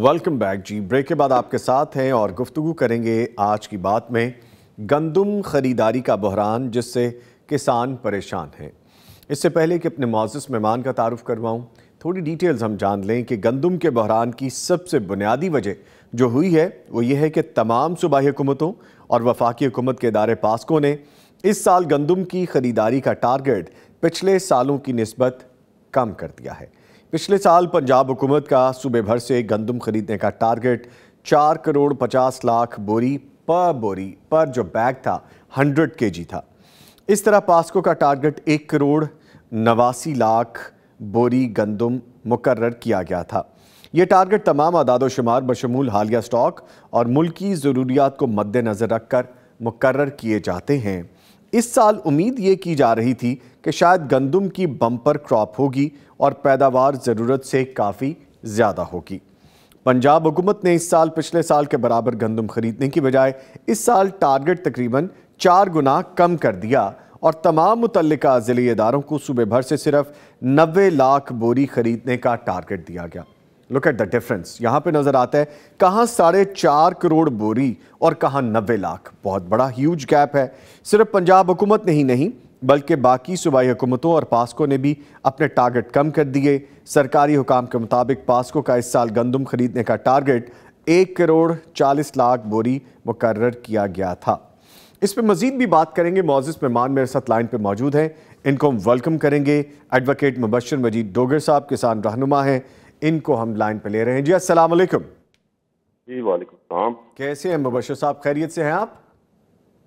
Welcome back जी। Break के बाद आपके साथ हैं और गुफ्तगू करेंगे आज की बात में गंदम ख़रीदारी का बहरान जिससे किसान परेशान हैं। इससे पहले कि अपने मुअज़्ज़ज़ मेहमान का तारुफ़ करवाऊँ, थोड़ी डिटेल्स हम जान लें कि गंदम के बहरान की सबसे बुनियादी वजह जो हुई है वो ये है कि तमाम सूबाई हुकूमतों और वफाकी हुकूमत के इदारे पास्को ने इस साल गंदम की ख़रीदारी का टारगेट पिछले सालों की निस्बत कम कर दिया है। पिछले साल पंजाब हुकूमत का सूबे भर से गंदम खरीदने का टारगेट 4 करोड़ 50 लाख बोरी पर जो बैग था 100 kg था। इस तरह पास्को का टारगेट 1 करोड़ 89 लाख बोरी गंदम मुकर्रर किया गया था। ये टारगेट तमाम आदाद-ओ-शुमार बशमूल हालिया स्टॉक और मुल्की ज़रूरियात को मद्देनज़र रखकर मुकर्रर किए जाते हैं। इस साल उम्मीद ये की जा रही थी कि शायद गंदम की बम्पर क्रॉप होगी और पैदावार ज़रूरत से काफ़ी ज़्यादा होगी। पंजाब हुकूमत ने इस साल पिछले साल के बराबर गंदम खरीदने की बजाय इस साल टारगेट तकरीबन 4 गुना कम कर दिया और तमाम मुतल्लिका ज़िले इदारों को सूबे भर से सिर्फ 90 लाख बोरी खरीदने का टारगेट दिया गया। लुक एट द डिफरेंस, यहाँ पे नजर आता है कहाँ 4.5 करोड़ बोरी और कहाँ 90 लाख। बहुत बड़ा ह्यूज गैप है। सिर्फ पंजाब हुकूमत ने ही नहीं बल्कि बाकी सूबाई हुकूमतों और पास्को ने भी अपने टारगेट कम कर दिए। सरकारी हुकाम के मुताबिक पास्को का इस साल गंदम खरीदने का टारगेट 1 करोड़ 40 लाख बोरी मुकर्रर किया गया था। इस पर मजीद भी बात करेंगे। मुअज़्ज़ज़ मेहमान मेरे साथ लाइन पे मौजूद हैं, इनको हम वेलकम करेंगे। एडवोकेट मुबश्शिर मजीद डोगर साहब किसान रहनुमा हैं, इनको हम लाइन पे ले रहे हैं। जी अस्सलाम वालेकुम। जी वालेकुम सलाम। कैसे हैं मुबश्शिर साहब, खैरियत से हैं आप?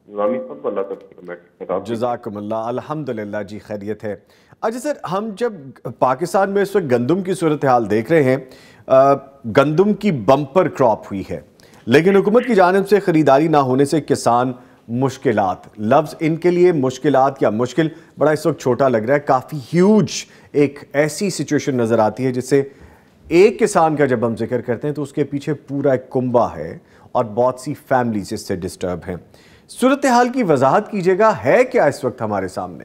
जज़ाकुमुल्लाह, अल्हम्दुलिल्लाह जी खैरियत है। अच्छा सर, हम जब पाकिस्तान में इस वक्त गंदम की सूरत हाल देख रहे हैं, गंदम की बम्पर क्रॉप हुई है लेकिन हुकूमत की जानिब से ख़रीदारी ना होने से किसान मुश्किलात, लफ्ज़ इनके लिए मुश्किलात या मुश्किल बड़ा इस वक्त छोटा लग रहा है। काफ़ी ह्यूज एक ऐसी सिचुएशन नज़र आती है जिससे एक किसान का जब हम जिक्र करते हैं तो उसके पीछे पूरा एक कुंबा है और बहुत सी फैमिलीज इससे डिस्टर्ब हैं। सूरत हाल की वजाहत कीजिएगा, है क्या इस वक्त हमारे सामने?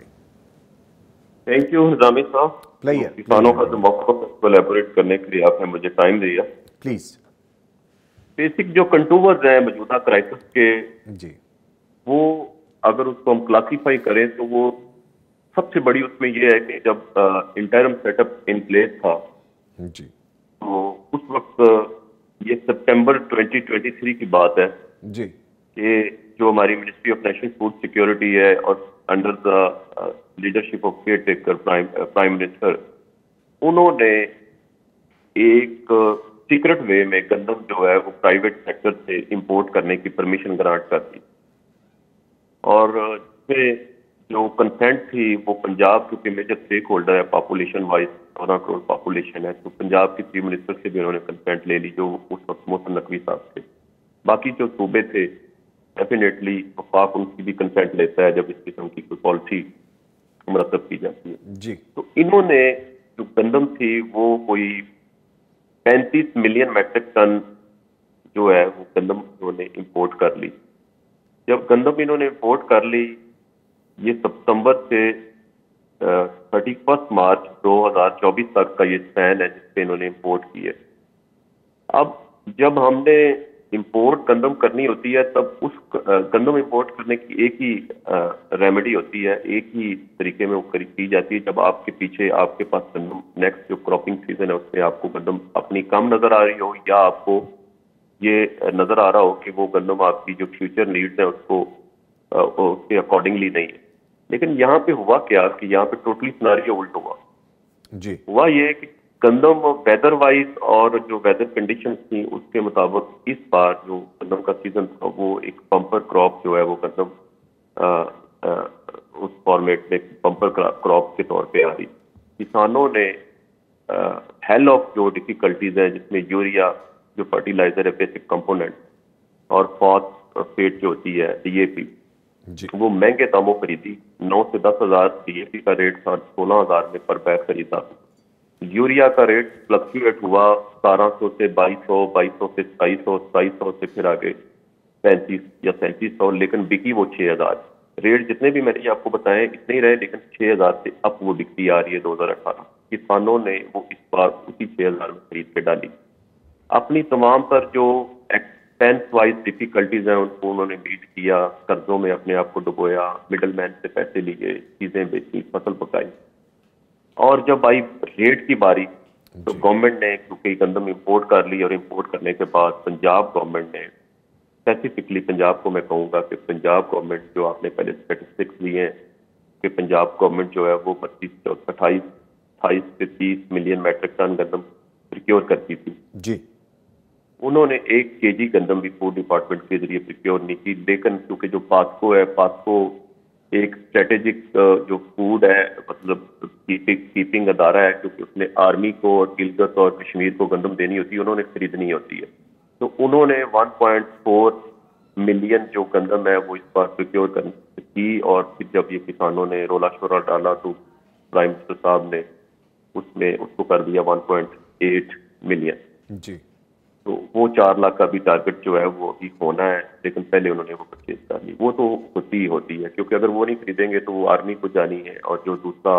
थैंक यू निजामी साहब, किसानों का जो मौका कोलैबोरेट करने के लिए आपने मुझे टाइम दिया। प्लीज। बेसिक जो कंटूवर्स हैं मौजूदा क्राइसिस के जी, वो अगर उसको हम क्लासीफाई करें तो वो सबसे बड़ी उसमें ये है कि जब इंटरम सेटअप इन प्लेस था जी, तो उस वक्त ये सितंबर 2023 की बात है जी, कि जो हमारी ministry of national food security है और under the leadership of care taker prime minister, उन्होंने एक सीक्रेट वे में गंदम जो है वो प्राइवेट सेक्टर से इंपोर्ट करने की परमिशन ग्रांट कर दी और जो कंसेंट थी वो पंजाब क्योंकि मेजर स्टेक होल्डर है पॉपुलेशन वाइज 14 करोड़ पॉपुलेशन है, तो पंजाब के चीफ मिनिस्टर से भी उन्होंने कंसेंट ले ली जो उस वक्त मोहसिन नकवी साहब थे। बाकी जो सूबे थे डेफिनेटली वफाक उनकी भी कंसेंट लेता है जब इस किस्म की कोई पॉलिसी मुरतब की जाती है जी। तो इन्होंने जो गंदम थी वो कोई 35 मिलियन मैट्रिक टन जो है वो गंदम इन्होंने इंपोर्ट कर ली। जब गंदम इन्होंने इंपोर्ट कर ली, ये सितंबर से 31 मार्च 2024 तक का ये स्पैन है जिसपे इन्होंने इंपोर्ट की है। अब जब हमने इंपोर्ट गंदम करनी होती है तब उस गंदम इंपोर्ट करने की एक ही रेमेडी होती है, एक ही तरीके में वो की जाती है। जब आपके पीछे आपके पास गंदम नेक्स्ट जो क्रॉपिंग सीजन है उसमें आपको गंदम अपनी कम नजर आ रही हो या आपको ये नजर आ रहा हो कि वो गंदम आपकी जो फ्यूचर नीड्स है उसको उसके अकॉर्डिंगली नहीं है। लेकिन यहाँ पे हुआ क्या कि यहाँ पे टोटली सिनारियो उल्ट हुआ जी। हुआ ये कि गंदम वेदर वाइज और जो वेदर कंडीशंस थी उसके मुताबिक इस बार जो गंदम का सीजन था वो एक बम्पर क्रॉप जो है वो गंदम उस फॉर्मेट में बम्पर क्रॉप के तौर पे आ रही। किसानों ने हेल ऑफ जो डिफिकल्टीज है जिसमें यूरिया जो फर्टिलाइजर है बेसिक कंपोनेंट और फॉस्फेट फॉस्फेट जो होती है DAP, जी वो महंगे दामों खरीदी। 9 से 10 हज़ार DAP का रेट था, 16 हज़ार में पर बैग खरीदा। यूरिया का रेट फ्लक्चुएट हुआ 1700 से 2200, 2200 से 2700, 2700 से फिर आगे 35 या 3700, लेकिन बिकी वो 6000। रेट जितने भी मैंने आपको बताए इतने ही रहे, लेकिन 6000 से अब वो बिकती आ रही है 2018। किसानों ने वो इस बार उसी 6000 में खरीद के डाली। अपनी तमाम तर जो एक्सपेंस वाइज डिफिकल्टीज हैं उनको उन्होंने बीट किया, कर्जों में अपने आप को डुबोया, मिडल मैन से पैसे लिए, चीजें बेची, फसल पकाई। और जब आई रेट की बारी तो गवर्नमेंट ने क्योंकि गंदम इंपोर्ट कर ली, और इंपोर्ट करने के बाद पंजाब गवर्नमेंट ने, स्पेसिफिकली पंजाब को मैं कहूँगा कि पंजाब गवर्नमेंट, जो आपने पहले स्टेटिस्टिक्स लिए हैं कि पंजाब गवर्नमेंट जो है वो 28 से 30 मिलियन मैट्रिक टन गंदम प्रिक्योर करती थी जी। उन्होंने 1 kg गंदम भी फूड डिपार्टमेंट के जरिए प्रिक्योर नहीं की। लेकिन क्योंकि जो पास्को है, पास्को एक स्ट्रेटेजिक जो फूड है, मतलब कीपिंग अदारा है, क्योंकि उसने आर्मी को और गिलगित और कश्मीर को गंदम देनी होती है, उन्होंने खरीदनी होती है। तो उन्होंने 1.4 मिलियन जो गंदम है वो इस बार प्रिक्योर की। और फिर जब ये किसानों ने रोला शोरा डाला तो प्राइम मिनिस्टर साहब ने उसमें उसको कर दिया 1.8 मिलियन। जी तो वो 4 लाख का भी टारगेट जो है वो अभी होना है, लेकिन पहले उन्होंने वो परचेज कर ली। वो तो होती है, क्योंकि अगर वो नहीं खरीदेंगे तो वो आर्मी को जानी है। और जो दूसरा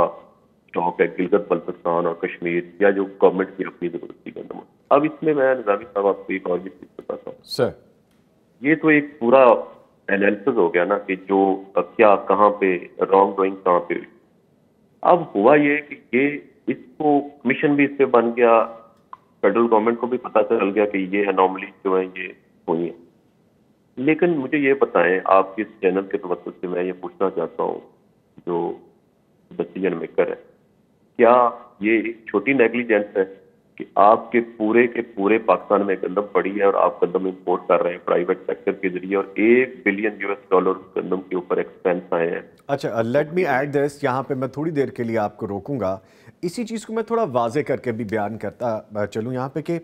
स्टॉक है गिलगित बल्तिस्तान और कश्मीर, या जो गवर्नमेंट की अपनी जरूरत थी गंदम। अब इसमें मैं निजामी साहब आपको एक और भी चीज बताता हूँ सर। ये तो एक पूरा एनालिसिस हो गया ना कि जो क्या कहाँ पे रॉन्ग डूइंग कहाँ पे हुई। अब हुआ ये कि ये इसको कमीशन भी इससे बन गया, फेडरल गवर्नमेंट को भी पता चल गया कि ये अनोमली जो है ये हुई है। लेकिन मुझे ये बताएं, आप इस चैनल के तवज्जुह से मैं ये पूछना चाहता हूँ, जो डिसीजन मेकर है, क्या ये एक छोटी नेग्लिजेंस है कि आपके के पूरे पाकिस्तान में गंदम पड़ी है और आप गंदम इंपोर्ट कर रहे हैं प्राइवेट सेक्टर के जरिए, और $1 बिलियन गंदम के ऊपर एक्सपेंस आए हैं। अच्छा, लेट मी ऐड दिस, यहाँ पे मैं थोड़ी देर के लिए आपको रोकूंगा। इसी चीज़ को मैं थोड़ा वाजे करके भी बयान करता चलूँ यहाँ पे कि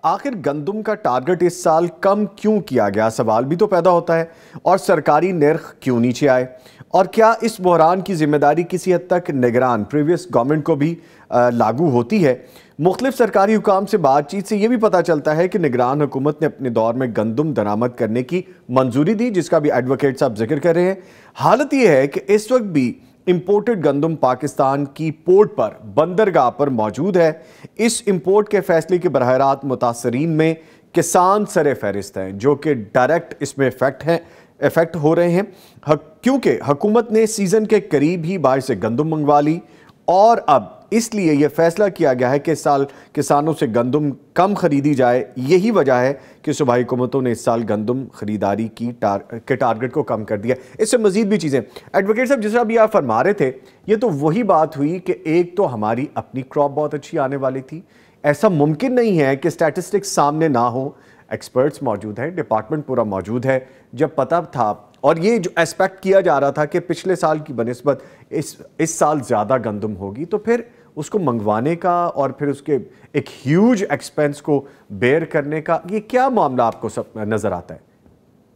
आखिर गंदम का टारगेट इस साल कम क्यों किया गया, सवाल भी तो पैदा होता है। और सरकारी निर्ख क्यों नीचे आए, और क्या इस बहरान की जिम्मेदारी किसी हद तक निगरान प्रीवियस गवर्नमेंट को भी लागू होती है। मुख्तलिफ सरकारी हुकाम से बातचीत से यह भी पता चलता है कि निगरान हुकूमत ने अपने दौर में गंदम दरामद करने की मंजूरी दी, जिसका भी एडवोकेट साहब जिक्र कर रहे हैं। हालत यह है कि इस वक्त भी इंपोर्टेड गंदम पाकिस्तान की पोर्ट पर, बंदरगाह पर मौजूद है। इस इंपोर्ट के फैसले के बरह रास्त मुतासरीन में किसान सरे फहरिस्त हैं, जो कि डायरेक्ट इसमें इफेक्ट हो रहे हैं, क्योंकि हुकूमत ने सीजन के करीब ही बाहर से गंदम मंगवा ली। और अब इसलिए यह फैसला किया गया है कि इस साल किसानों से गंदम कम खरीदी जाए। यही वजह है कि सूबाई हुकूमतों ने इस साल गंदम खरीदारी के टारगेट को कम कर दिया। इससे मजीद भी चीज़ें, एडवोकेट साहब, जिस तरह भी आप फरमा रहे थे, ये तो वही बात हुई कि एक तो हमारी अपनी क्रॉप बहुत अच्छी आने वाली थी। ऐसा मुमकिन नहीं है कि स्टैटिस्टिक्स सामने ना हो, एक्सपर्ट्स मौजूद हैं, डिपार्टमेंट पूरा मौजूद है। जब पता था, और ये जो एस्पेक्ट किया जा रहा था कि पिछले साल की बनिस्बत इस साल ज़्यादा गंदम होगी, तो फिर उसको मंगवाने का और फिर उसके एक ह्यूज एक्सपेंस को बेयर करने का, ये क्या मामला आपको सब नजर आता है?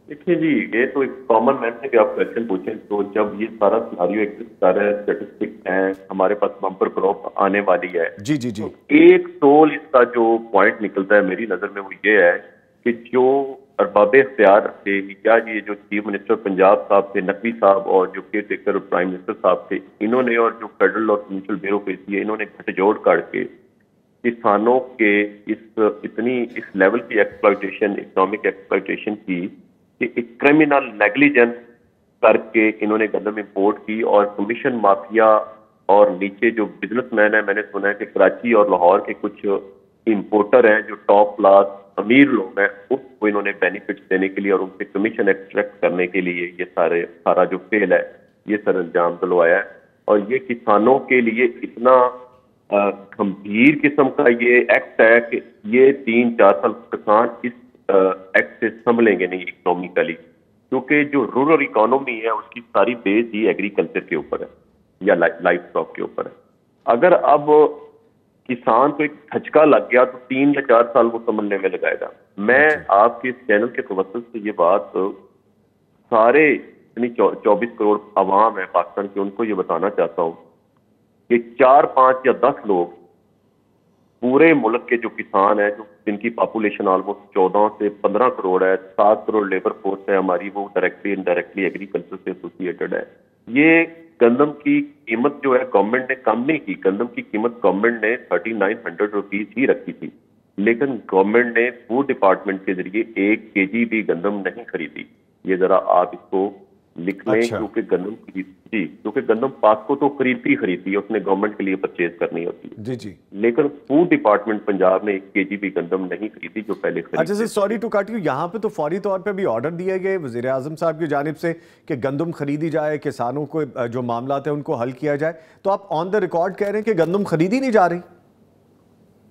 देखिए जी, ये तो एक कॉमन मैन से भी आप क्वेश्चन पूछें तो जब ये सारा सिनारियो एग्जिस्ट कर रहा है, स्टैटिस्टिक्स हैं, हमारे पास बम्पर क्रॉप आने वाली है, जी जी जी, तो एक सोल इसका जो पॉइंट निकलता है मेरी नजर में वो ये है कि जो अरबाब इख्तियार थे, क्या ये जो चीफ मिनिस्टर पंजाब साहब थे, नकवी साहब, और जो केयर टेकर प्राइम मिनिस्टर साहब थे, इन्होंने, और जो फेडरल और प्रोविंशियल ब्यूरोक्रेसी है, इन्होंने गठजोड़ करके किसानों के इस लेवल की एक्सप्लॉयटेशन, इकोनॉमिक एक्सप्लॉयटेशन की कि एक क्रिमिनल नेग्लिजेंस करके इन्होंने गंदम इंपोर्ट की। और कमीशन माफिया और नीचे जो बिजनेसमैन है, मैंने सुना है कि कराची और लाहौर के कुछ इंपोर्टर हैं जो टॉप क्लास अमीर लोग हैं, उसको इन्होंने बेनिफिट्स देने के लिए और उनसे कमीशन एक्सट्रैक्ट करने के लिए ये सारा जो फेल है ये सरअंजाम दिलवाया है। और ये किसानों के लिए इतना गंभीर किस्म का ये एक्ट है कि ये 3-4 साल किसान इस एक्ट से संभलेंगे नहीं इकोनॉमिकली, क्योंकि जो रूरल इकोनॉमी है उसकी सारी बेस ही एग्रीकल्चर के ऊपर है या लाइफ स्टॉक के ऊपर है। अगर अब किसान को एक धचका लग गया तो 3 या 4 साल वो संभलने में लगाएगा। मैं आपके इस चैनल के तवज्जुह से ये बात सारे इतनी 24 करोड़ आवाम है पाकिस्तान की, उनको ये बताना चाहता हूँ कि 4, 5 या 10 लोग पूरे मुल्क के जो किसान हैं, जो जिनकी पॉपुलेशन ऑलमोस्ट 14 से 15 करोड़ है, 7 करोड़ लेबर फोर्स है हमारी, वो डायरेक्टली इनडायरेक्टली एग्रीकल्चर से एसोसिएटेड है। ये गंदम की कीमत जो है गवर्नमेंट ने कम नहीं की। गंदम की कीमत गवर्नमेंट ने 3900 रुपीज ही रखी थी, लेकिन गवर्नमेंट ने फूड डिपार्टमेंट के जरिए 1 केजी भी गंदम नहीं खरीदी। ये जरा आप इसको लिख लें। अच्छा। क्योंकि गंदम पास्को तो खरीदती है, उसने गवर्नमेंट के लिए परचेज करनी होती है। जी जी। लेकिन फूड डिपार्टमेंट पंजाब ने 1 केजी भी गंदम नहीं खरीदी जो पहले खरीदी। अच्छा sir, sorry to cut you, यहाँ पे तो फौरी तौर पे भी ऑर्डर दिए गए वज़ीर आज़म साहब की जानिब से कि गंदम खरीदी जाए, किसानों को जो मामला है उनको हल किया जाए, तो आप ऑन द रिकॉर्ड कह रहे हैं कि गंदम खरीदी नहीं जा रही?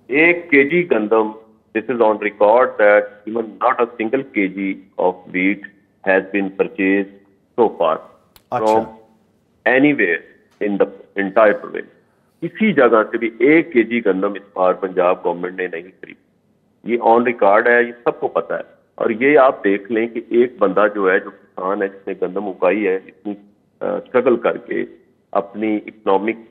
1 केजी गंदम, this is on record that even not a single KG of wheat has been purchase so far from anywhere in the entire province. किसी जगह से भी 1 केजी गंदम इस बार पंजाब गवर्नमेंट ने नहीं खरीदी। ये ऑन रिकॉर्ड है, ये सबको पता है। और ये आप देख लें कि एक बंदा जो है, जो किसान है, जिसने गंदम उगाई है, इतनी स्ट्रगल करके अपनी इकोनॉमिक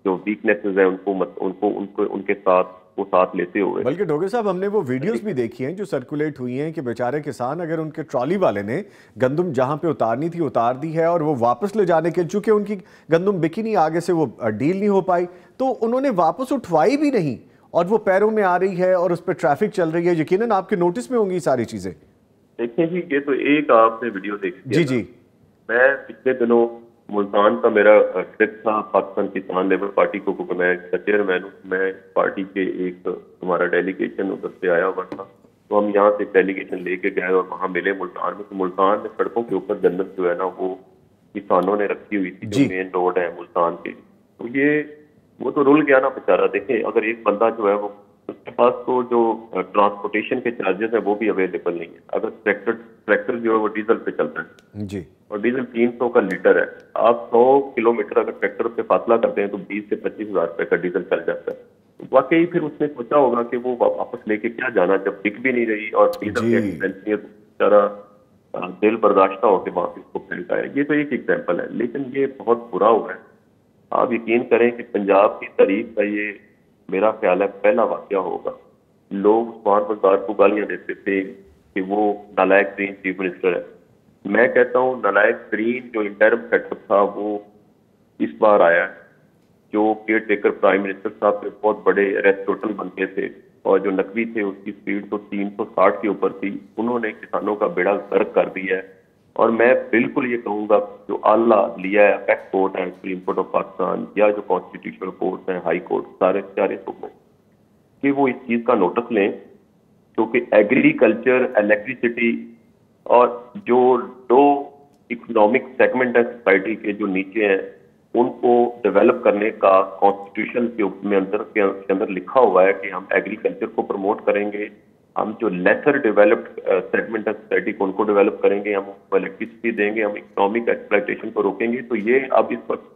जो वीकनेसेस है उनको उनके साथ वो साथ लेते हुए। बल्कि डोगर साहब, हमने वो वीडियोस भी देखी हैं जो सर्कुलेट हुई हैं कि बेचारे किसान, अगर उनके ट्रॉली वाले ने गंदम जहां पे उतारनी थी उतार दी है और वो वापस ले जाने के, चूंकि उनकी गंदम बिकी नहीं, आगे से वो डील नहीं हो पाई, तो उन्होंने वापस उठवाई भी नहीं और वो पैरों में आ रही है और उस पर ट्रैफिक चल रही है। यकीनन आपके नोटिस में होंगी सारी चीजें। देखिए जी, ये तो एक आपने वीडियो देखी जी जी। मैं पिछले दिनों मुल्तान का मेरा ट्रिप था पाकिस्तान किसान लेबर पार्टी को, क्योंकि मैं चेयरमैन हूँ। मैं पार्टी के एक हमारा डेलीगेशन उधर से आया हुआ था, तो हम यहाँ से डेलीगेशन लेके गए और वहाँ मिले मुल्तान में। तो मुल्तान में सड़कों के ऊपर गंदम जो है ना, वो किसानों ने रखी हुई थी, जो मेन रोड है मुल्तान के। तो ये वो तो रुल गया ना बेचारा। देखें, अगर एक बंदा जो है वो, उसके पास तो जो ट्रांसपोर्टेशन के चार्जेस है वो भी अवेलेबल नहीं है। अगर ट्रैक्टर जो है वो डीजल पे चलता है जी, और डीजल 300 का लीटर है। आप 100 किलोमीटर अगर ट्रैक्टर पे फासला करते हैं तो 20 से 25 हज़ार रुपए का डीजल चल जाता है। तो वाकई फिर उसने सोचा होगा कि वो वापस लेके क्या जाना, जब बिक भी नहीं रही और डीजल के एक्सपेंसिव, तो बेचारा दिल बर्दाश्ता होकर वापस इसको फेंका है। ये तो एक एग्जाम्पल है, लेकिन ये बहुत बुरा हुआ है। आप यकीन करें कि पंजाब की तारीख का ये मेरा ख्याल है पहला वाकया होगा। लोग उस्मान बुज़दार को गालियां देते थे कि वो नालायक तरीन चीफ मिनिस्टर है। मैं कहता हूँ नालायक तरीन जो इंटरिम सेटअप था वो इस बार आया है। जो केयर टेकर प्राइम मिनिस्टर साहब के बहुत बड़े रेस्ट टोटल बनते थे और जो नकवी थे उसकी स्पीड तो 360 के ऊपर थी, उन्होंने किसानों का बेड़ा गर्क कर दिया है। और मैं बिल्कुल ये कहूँगा, जो आला लिया है अपेक्स कोर्ट है, सुप्रीम कोर्ट ऑफ पाकिस्तान, या जो कॉन्स्टिट्यूशनल कोर्ट है, हाई कोर्ट, सारे चारे सुप्रीम, कि वो इस चीज़ का नोटिस लें, क्योंकि एग्रीकल्चर, इलेक्ट्रिसिटी और जो दो इकोनॉमिक सेगमेंट है सोसाइटी के जो नीचे हैं, उनको डेवलप करने का कॉन्स्टिट्यूशन के अंदर लिखा हुआ है कि हम एग्रीकल्चर को प्रमोट करेंगे, हम जो लेसर डेवलप्ड सेगमेंट है सोसाइटी को उनको डेवलप करेंगे, हम उनको इलेक्ट्रिसिटी देंगे, हम इकोनॉमिक एक्सप्लॉयटेशन को रोकेंगे। तो ये अब इस वक्त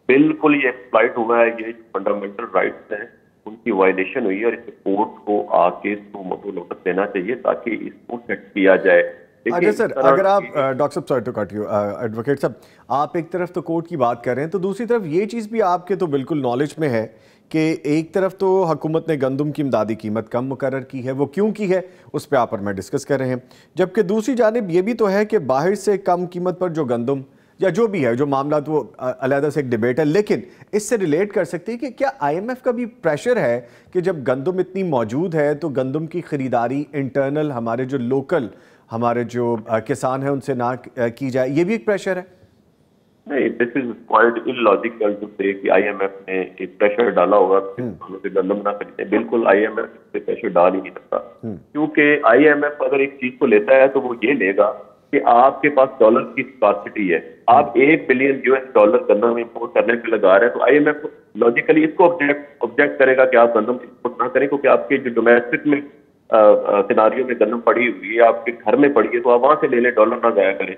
बिल्कुल ये एक्सप्लॉइट हुआ है। ये फंडामेंटल राइट्स हैं, उनकी वायलेशन हुई है और इस कोर्ट को आके इसको नोटिस देना चाहिए ताकि इसको सेट किया जाए। अच्छा सर, अगर आप डॉक्टर साहब, sorry to cut you, advocate साहब, आप एक तरफ तो कोर्ट की बात कर रहे हैं, तो दूसरी तरफ ये चीज़ भी आपके तो बिल्कुल नॉलेज में है कि एक तरफ तो हुकूमत ने गंदम की इमदादी कीमत कम मुकर्रर की है, वो क्यों की है उस पर आप और मैं डिस्कस कर रहे हैं, जबकि दूसरी जानिब ये भी तो है कि बाहर से कम कीमत पर जो गंदम या जो भी है, जो मामला तो अलहदा से एक डिबेट है, लेकिन इससे रिलेट कर सकते हैं कि क्या IMF का भी प्रेशर है कि जब गंदम इतनी मौजूद है तो गंदम की ख़रीदारी इंटरनल हमारे जो लोकल हमारे जो किसान हैं उनसे ना की जाए, ये भी एक प्रेशर है? नहीं, this is quite illogical to say that IMF ने एक प्रेशर डाला होगा किसानों से गंदम ना खरीदे। बिल्कुल IMF से प्रेशर डाल ही नहीं सकता, क्योंकि IMF अगर एक चीज को लेता है तो वो ये लेगा कि आपके पास डॉलर की स्कार्सिटी है, आप $1 बिलियन गंदम इंपोर्ट करने पे लगा रहे हैं, तो IMF लॉजिकली इसको ऑब्जेक्ट करेगा कि आप गंदम इंपोर्ट ना करें, क्योंकि आपके जो डोमेस्टिक में सिनारियो में गंदम पड़ी हुई है, आपके घर में पड़ी है, तो आप वहां से ले लें, डॉलर ना जाया करें।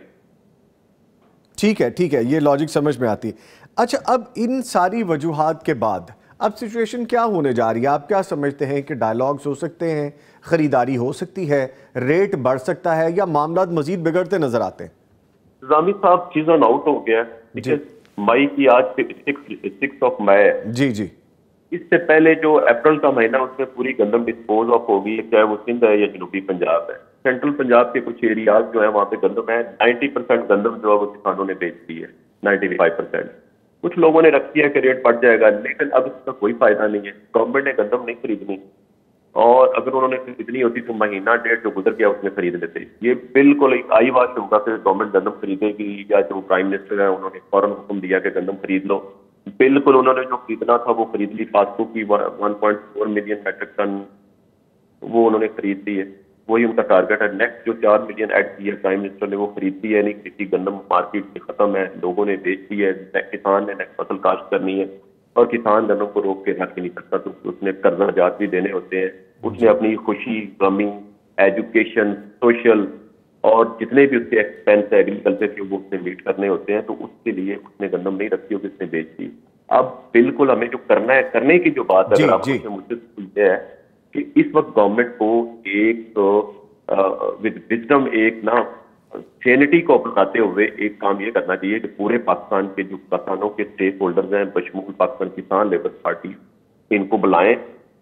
ठीक है, ये लॉजिक समझ में आती है। अच्छा, अब इन सारी वजूहात के बाद अब सिचुएशन क्या होने जा रही है? आप क्या समझते हैं कि डायलॉग्स हो सकते हैं, खरीदारी हो सकती है, रेट बढ़ सकता है, या मामला मजीद बिगड़ते नजर आते हैं? निजामी साहब सीजन आउट हो गया, ठीक है। मई की आज 6 ऑफ मई है। जी जी। इससे पहले जो अप्रैल का महीना उसमें पूरी गंदम डिस्पोज ऑफ होगी, चाहे वो सिंध है या जनूबी पंजाब है। सेंट्रल पंजाब के कुछ एरियाज जो है वहाँ पे गंदम है, 90% गंदम जो है वो किसानों ने बेच दी है, 95%। कुछ लोगों ने रखी है कि रेट बढ़ जाएगा, लेकिन अब इसका कोई फायदा नहीं है। गवर्नमेंट ने गंदम नहीं खरीदनी, और अगर उन्होंने खरीदनी होती तो महीना डेढ़ जो गुजर गया उसमें खरीद लेते। ये बिल्कुल एक आई बात होगा कि गवर्नमेंट गंदम खरीदेगी, या जो प्राइम मिनिस्टर है उन्होंने फौरन हुक्म दिया कि गंदम खरीद लो। बिल्कुल उन्होंने जो खरीदना था वो खरीद ली। फास्को की 1.4 मिलियन मेट्रिक टन वो उन्होंने खरीद ली है, वही उनका टारगेट है। नेक्स्ट जो 4 मिलियन ऐड की है प्राइम मिनिस्टर ने, वो खरीद ली है नहीं खरीदी। गंदम मार्केट से खत्म है, लोगों ने बेच दी है। किसान ने नेक्स्ट फसल काश्त करनी है, और किसान गन्नों को रोक के रख ही नहीं सकता, तो उसने कर्जा जात भी देने होते हैं। उसने अपनी खुशी, गमी, एजुकेशन, सोशल और जितने भी उसके एक्सपेंस एग्रीकल्चर के वो उसने मीट करने होते हैं, तो उसके लिए उसने गंदम नहीं रखी होगी, उसने बेच दी। अब बिल्कुल हमें जो करना है, करने की जो बात है, अगर आप मुझसे पूछते हैं कि इस वक्त गवर्नमेंट को एक विद विजडम, एक ना सैनिटी को अपनाते हुए एक काम ये करना चाहिए कि पूरे पाकिस्तान के जो किसानों के स्टेक होल्डर्स हैं, बशमूल पाकिस्तान किसान लेबर पार्टी, इनको बुलाएं।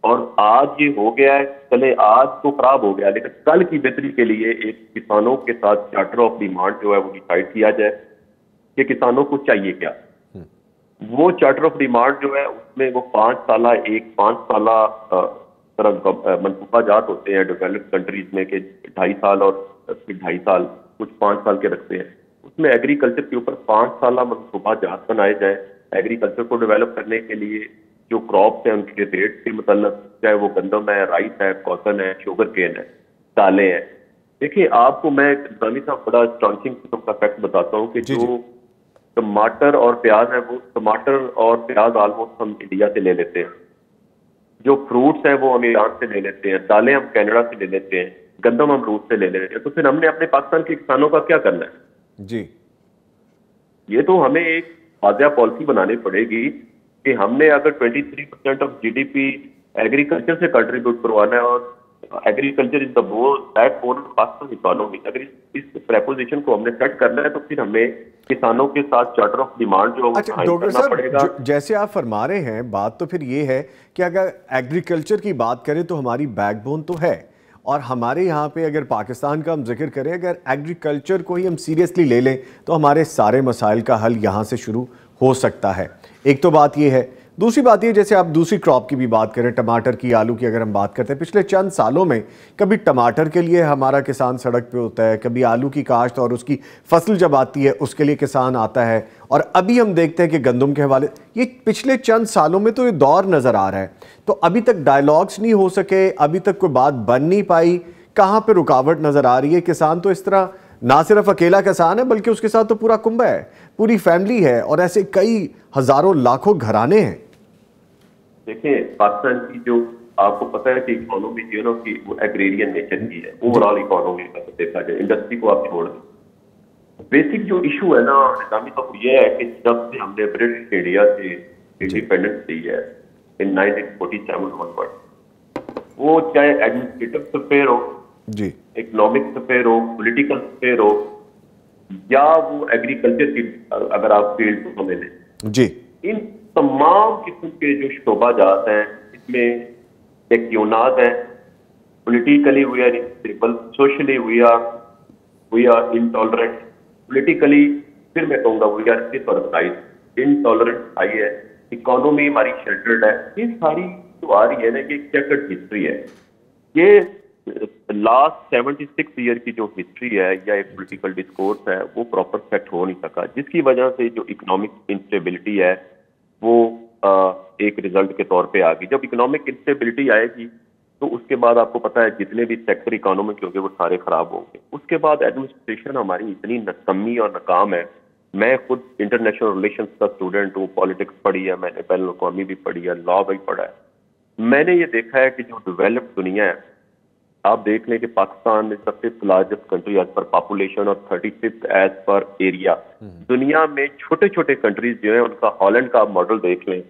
और आज ये हो गया है, चले आज तो खराब हो गया, लेकिन कल की बेहतरी के लिए एक किसानों के साथ चार्टर ऑफ डिमांड जो है वो डिसाइड किया जाए कि किसानों को चाहिए क्या। वो चार्टर ऑफ डिमांड जो है उसमें वो 5 साल तरह मनसूबाजात होते हैं डेवलप्ड कंट्रीज में, कि 2.5 साल और फिर 2.5 साल, कुछ 5 साल के रखते हैं। उसमें एग्रीकल्चर के ऊपर 5 साल मनसूबाजात बनाए जाए एग्रीकल्चर को डेवलप करने के लिए। जो क्रॉप्स हैं उनके रेट के मतलब, चाहे वो गंदम है, राइस है, कॉटन है, शुगर केन है, दालें हैं। देखिए आपको मैं निजामी साहब बड़ा स्टॉन्चिंग किस्म का फैक्ट बताता हूँ कि जो टमाटर और प्याज है, वो टमाटर और प्याज ऑलमोस्ट हम इंडिया से ले लेते हैं। जो फ्रूट्स हैं वो हम ईरान से ले लेते हैं, दालें हम कनाडा से ले लेते हैं, गंदम हम रूस से ले लेते हैं। तो फिर हमने अपने पाकिस्तान के किसानों का क्या करना है जी? ये तो हमें एक वाज़ेह पॉलिसी बनानी पड़ेगी कि हमने अगर 23% ऑफ जीडीपी एग्रीकल्चर से कंट्रीब्यूट करवाना है, और agriculture is the backbone of Pakistan economy, अगर इस प्रेपोजिशन को हमने सेट करना है तो फिर हमें किसानों के साथ चार्टर ऑफ डिमांड जो अच्छा डॉक्टर साहब, जैसे आप फरमा रहे हैं, बात तो फिर ये है कि अगर एग्रीकल्चर की बात करें तो हमारी बैकबोन तो है, और हमारे यहाँ पे अगर पाकिस्तान का हम जिक्र करें, अगर एग्रीकल्चर को ही हम सीरियसली ले लें तो हमारे सारे मसाइल का हल यहाँ से शुरू हो सकता है। एक तो बात ये है। दूसरी बात ये, जैसे आप दूसरी क्रॉप की भी बात करें, टमाटर की, आलू की अगर हम बात करते हैं, पिछले चंद सालों में कभी टमाटर के लिए हमारा किसान सड़क पे होता है, कभी आलू की काश्त और उसकी फसल जब आती है उसके लिए किसान आता है, और अभी हम देखते हैं कि गंदम के हवाले, ये पिछले चंद सालों में तो ये दौर नज़र आ रहा है। तो अभी तक डायलॉग्स नहीं हो सके, अभी तक कोई बात बन नहीं पाई, कहाँ पर रुकावट नज़र आ रही है? किसान तो इस तरह ना सिर्फ अकेला किसान है, बल्कि उसके साथ तो पूरा कुंबा है, पूरी फैमिली है, और ऐसे कई हजारों लाखों घराने हैं। देखिए पाकिस्तान की जो आपको पता है कि इकोनॉमी जो है ना कि वो एग्रेरियन नेचर की है, ओवरऑल इकोनॉमी का देखा जाए, इंडस्ट्री को आप छोड़ दें। बेसिक जो इशू है ना निजामी साहब, ये है कि जब से हमने ब्रिटिश इंडिया से इंडिपेंडेंस ली है इन 1947 onward, वो चाहे एडमिनिस्ट्रेटिव स्फेयर हो जी, इकोनॉमिक स्फेयर हो, पॉलिटिकल स्फेयर हो, या वो एग्रीकल्चर की अगर आप फील्ड को ले लें जी, इन तमाम किस्म के जो शोबाजात हैं, इसमें टेक्योनाज हैं। Politically we are instable, socially we are intolerant, politically फिर मैं कहूँगा we are disorganised, intolerant high है, इकोनॉमी हमारी शेल्टर्ड है। ये सारी जो आ रही है ना, ये चेकर्ड हिस्ट्री है। ये लास्ट 76 ईयर की जो हिस्ट्री है या एक पॉलिटिकल डिस्कोर्स है, वो प्रॉपर सेट हो नहीं सका, जिसकी वजह से जो इकोनॉमिक इंस्टेबिलिटी है वो एक रिजल्ट के तौर पे आ गई। जब इकोनॉमिक इंस्टेबिलिटी आएगी तो उसके बाद आपको पता है जितने भी सेक्टर इकोनॉमी के होंगे वो सारे खराब होंगे। उसके बाद एडमिनिस्ट्रेशन हमारी इतनी नकम्मी और नाकाम है। मैं खुद इंटरनेशनल रिलेशंस का स्टूडेंट हूँ, पॉलिटिक्स पढ़ी है मैंने, बैनुल अक़वामी भी पढ़ी है, लॉ भी पढ़ा है। मैंने ये देखा है कि जो डेवलप्ड दुनिया है, आप देख लें कि Pakistan is the 5th largest country as per population और 35th एज पर एरिया। दुनिया में छोटे छोटे कंट्रीज जो है उनका हॉलैंड का आप मॉडल देख लें,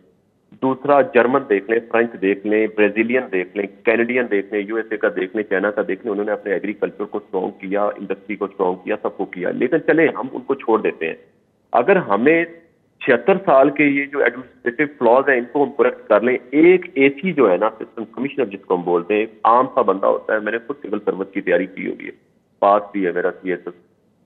दूसरा जर्मन देख लें, फ्रेंच देख लें, ब्राजीलियन देख लें, कैनेडियन देख लें, यूएसए का देख लें, चाइना का देख लें, उन्होंने अपने एग्रीकल्चर को स्ट्रॉन्ग किया, इंडस्ट्री को स्ट्रॉन्ग किया, सबको किया। लेकिन चले हम उनको छोड़ देते हैं। अगर हमें 76 साल के ये जो एडमिनिस्ट्रेटिव फ्लॉज है इनको हम करेक्ट कर लें, एक एसी जो है ना सिस्टम कमिश्नर जिसको हम बोलते हैं, एक आम सा बंदा होता है, मैंने खुद सिविल सर्विस की तैयारी की हुई है, पास भी है मेरा सीएसएस,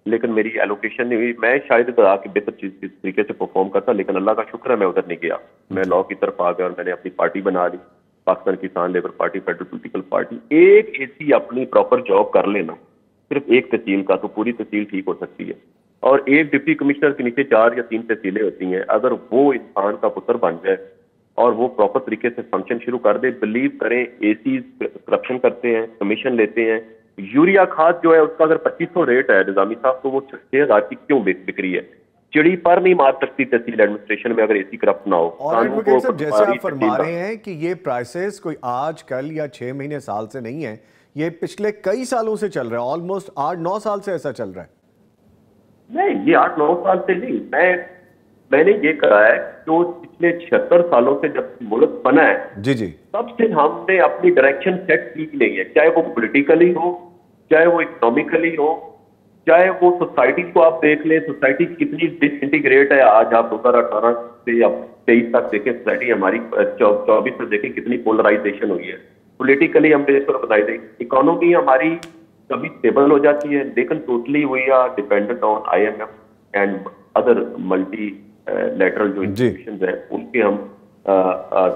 लेकिन मेरी एलोकेशन नहीं हुई। मैं शायद आके बेहतर चीज इस तरीके से परफॉर्म करता, लेकिन अल्लाह का शुक्र है मैं उधर नहीं गया, मैं लॉ की तरफ आ गया और मैंने अपनी पार्टी बना ली, Pakistan Kisan Labour Party, federal political party. एक एसी अपनी प्रॉपर जॉब कर लेना, सिर्फ एक तहसील का, तो पूरी तहसील ठीक हो सकती है। और एक डिप्टी कमिश्नर के नीचे 4 या 3 तहसीलें होती हैं, अगर वो इंसान का पुत्र बन जाए और वो प्रॉपर तरीके से फंक्शन शुरू कर दे, बिलीव करें एसी करप्शन करते हैं, कमीशन लेते हैं। यूरिया खाद जो है उसका अगर 2500 रेट है निजामी साहब, तो वो 6000 की क्यों बिक रही है? चिड़ी पर नहीं मार सकती तहसील एडमिनिस्ट्रेशन में अगर एसी करप्ट ना हो। और एडवोकेट साहब, जैसे आप फरमा रहे हैं कि ये प्राइसेस कोई आज कल या 6 महीने साल से नहीं है, ये पिछले कई सालों से चल रहा है, ऑलमोस्ट 8-9 साल से ऐसा चल रहा है। नहीं, ये 8-9 साल से नहीं, मैंने ये करा है जो पिछले 76 सालों से जब मुल्क बना है, जी जी, तब से हमने अपनी डायरेक्शन सेट की नहीं है, चाहे वो पॉलिटिकली हो, चाहे वो इकोनॉमिकली हो, चाहे वो सोसाइटी को आप देख लें, सोसाइटी कितनी डिसइंटीग्रेट है। आज आप 2018 से या 23 तक देखें, सोसाइटी हमारी 24 तक देखें कितनी पोलराइजेशन हुई है। पॉलिटिकली हम बेस पर बताई दें, इकोनॉमी हमारी कभी स्टेबल हो जाती है, लेकिन totally we are dependent on IMF and other multilateral जो इंस्टीट्यूशंस हैं, उनके हम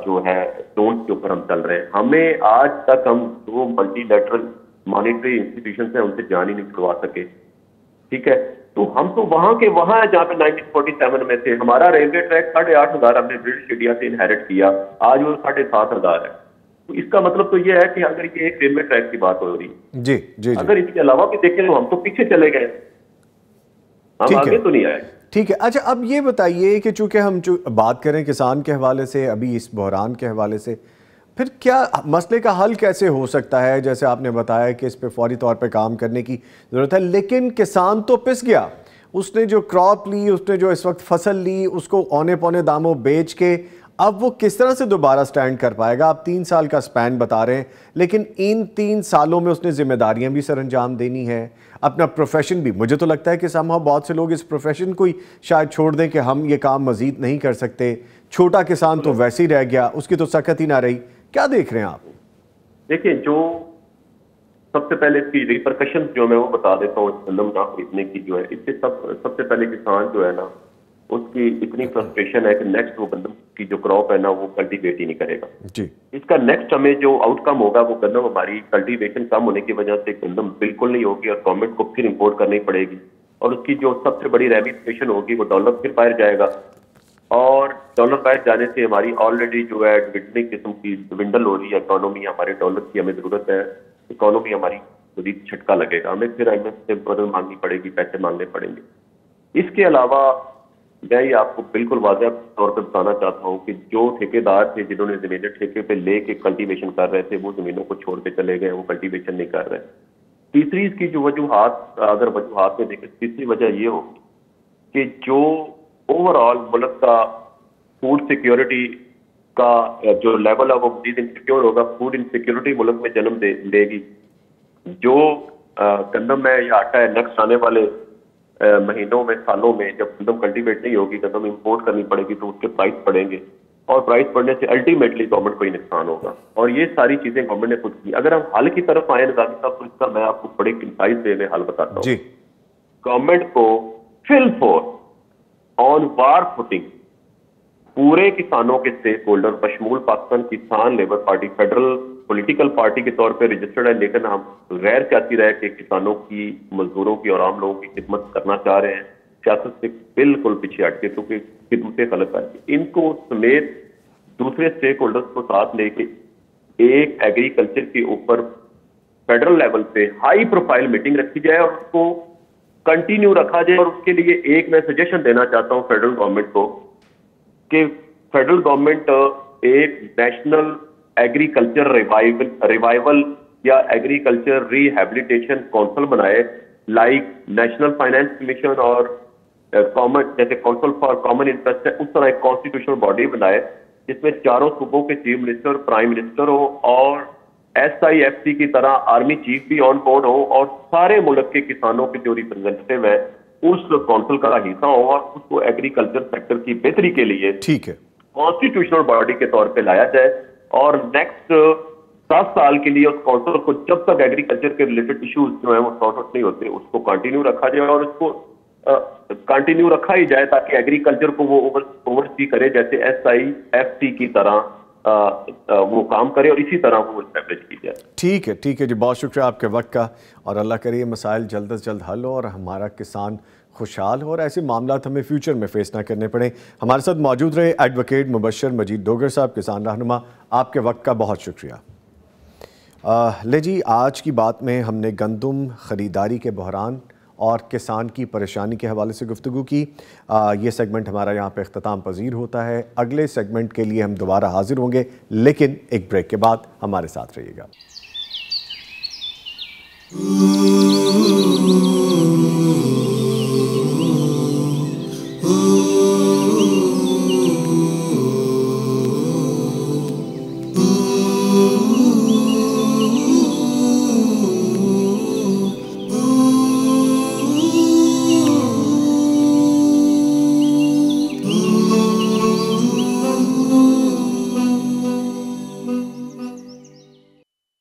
जो है टोन्स के ऊपर हम चल रहे हैं। हमें आज तक हम जो मल्टीलेटरल मॉनेटरी इंस्टीट्यूशंस हैं उनसे जान ही नहीं छुड़वा सके, ठीक है। तो हम तो वहां के वहां है जहां पे 1947 में थे। हमारा रेलवे ट्रैक 8,500 हमने ब्रिटिश इंडिया से इनहेरिट किया, आज वो 7,500 है। तो इसका मतलब तो ये है कि अगर ये एक रेलवे ट्रैक की बात हो रही है जी जी, अगर इसके अलावा भी देखें तो हम तो पीछे चले गए, हम आगे तो नहीं आए। ठीक है। अच्छा, अब ये बताइए कि चूंकि हम बात करें किसान के हवाले से, अभी इस बहरान के हवाले से, फिर क्या मसले का हल कैसे हो सकता है? जैसे आपने बताया कि इस पे फौरी तौर पे काम करने की ज़रूरत है, लेकिन किसान तो पिस गया, उसने जो क्रॉप ली, उसने जो इस वक्त फसल ली, उसको औने पौने दामों बेच के अब वो किस तरह से दोबारा स्टैंड कर पाएगा? आप 3 साल का स्पैन बता रहे हैं, लेकिन इन 3 सालों में उसने जिम्मेदारियां भी सर अंजाम देनी है, अपना प्रोफेशन भी। मुझे तो लगता है कि समहाउ बहुत से लोग इस प्रोफेशन को ही शायद छोड़ दें कि हम ये काम मजीद नहीं कर सकते। छोटा किसान तो वैसे ही रह गया, उसकी तो सकत ही ना रही। क्या देख रहे हैं आप? देखिए, जो सबसे पहले इसकी रिपरकशन जो मैं वो बता देता हूँ गंदम ना खरीदने की, जो है इससे सबसे पहले किसान जो है ना, उसकी इतनी फ्रस्ट्रेशन है कि नेक्स्ट वो गंदम की जो क्रॉप है ना वो कल्टीवेट ही नहीं करेगा जी। इसका नेक्स्ट हमें जो आउटकम होगा वो गंदम, हमारी कल्टीवेशन कम होने की वजह से गंदम बिल्कुल नहीं होगी और गवर्नमेंट को फिर इंपोर्ट करनी पड़ेगी, और उसकी जो सबसे बड़ी रेमिफिकेशन होगी वो डॉलर फिर बाहर जाएगा, और डॉलर बाहर जाने से हमारी ऑलरेडी जो है डिविडेंड किस्म की विंडल हो रही है इकोनॉमी, हमारे डॉलर की हमें जरूरत है, इकोनॉमी हमारी बड़ी झटका लगेगा, हमें फिर IMF से मदद मांगनी पड़ेगी, पैसे मांगने पड़ेंगे। इसके अलावा मैं ये आपको बिल्कुल वाज़ेह तौर पर बताना चाहता हूँ कि जो ठेकेदार थे जिन्होंने जमीनें ठेके पे लेके कल्टीवेशन कर रहे थे, वो जमीनों को छोड़ के चले गए, वो कल्टीवेशन नहीं कर रहे। तीसरी इसकी जो वजूहात, अगर वजूहात में देखें, तीसरी वजह ये होगी कि जो ओवरऑल मुल्क का फूड सिक्योरिटी का जो लेवल है वो मजीद इनसिक्योर होगा, फूड इनसिक्योरिटी मुल्क में जन्म देगी। जो गंदम है या आटा है, नेक्स्ट आने वाले महीनों में, सालों में जब गंदम कल्टीवेट नहीं होगी, गंदम इंपोर्ट करनी पड़ेगी, तो उसके प्राइस बढ़ेंगे, और प्राइस बढ़ने से अल्टीमेटली गवर्नमेंट को ही नुकसान होगा। और ये सारी चीजें गवर्नमेंट ने खुद की। अगर हम हल की तरफ आए निजामी साहब, तो इसका मैं आपको बड़े कंसाइज वे में हल बताता हूँ। गवर्नमेंट को फिल फोर ऑन वार फुटिंग पूरे किसानों के स्टेक होल्डर बशमूल Pakistan Kisan Labour Party federal political party के तौर पे रजिस्टर्ड है, लेकिन हम गैर सियासी रह के किसानों की, मजदूरों की और आम लोगों की खिदमत करना चाह रहे हैं, सियासत से बिल्कुल पीछे हटके, क्योंकि खिदमतें गलत करके इनको समेत दूसरे स्टेक होल्डर्स को साथ लेके एक एग्रीकल्चर के ऊपर फेडरल लेवल पे हाई प्रोफाइल मीटिंग रखी जाए और उसको कंटिन्यू रखा जाए। और उसके लिए एक मैं सजेशन देना चाहता हूं फेडरल गवर्नमेंट को कि फेडरल गवर्नमेंट एक नेशनल एग्रीकल्चर रिवाइवल या एग्रीकल्चर रिहेबिलिटेशन काउंसिल बनाए, लाइक नेशनल फाइनेंस कमीशन और कॉमन, जैसे काउंसिल फॉर कॉमन इंटरेस्ट है, उस तरह एक कॉन्स्टिट्यूशनल बॉडी बनाए जिसमें चारों सूबों के चीफ मिनिस्टर, प्राइम मिनिस्टर हो और SIFC की तरह आर्मी चीफ भी ऑन बोर्ड हो और सारे मुल्क के किसानों के जो रिप्रेजेंटेटिव है उस काउंसिल का हिस्सा हो और उसको एग्रीकल्चर सेक्टर की बेहतरी के लिए ठीक है, कॉन्स्टिट्यूशनल बॉडी के तौर पे लाया जाए और नेक्स्ट 7 साल के लिए उस काउंसिल को जब तक एग्रीकल्चर के रिलेटेड इश्यूज जो है वो सॉर्ट आउट नहीं होते उसको कंटिन्यू रखा जाए और उसको कंटिन्यू रखा ही जाए ताकि एग्रीकल्चर को वो ओवरसी करे जैसे SIFC की तरह वो काम करे और इसी तरह वो एस्टैब्लिश की जाए। ठीक है जी, बहुत शुक्रिया आपके वक्त का और अल्लाह करे ये मसाइल जल्द से जल्द हल हो और हमारा किसान खुशहाल हो और ऐसे मामला हमें फ्यूचर में फेस ना करने पड़े। हमारे साथ मौजूद रहे एडवोकेट मुबशर मजीद डोगर साहब, किसान रहनुमा, आपके वक्त का बहुत शुक्रिया। ले जी, आज की बात में हमने गंदम ख़रीदारी के बहरान और किसान की परेशानी के हवाले से गुफ्तगू की। ये सेगमेंट हमारा यहाँ पे इख्तिताम पजीर होता है। अगले सेगमेंट के लिए हम दोबारा हाजिर होंगे, लेकिन एक ब्रेक के बाद हमारे साथ रहिएगा।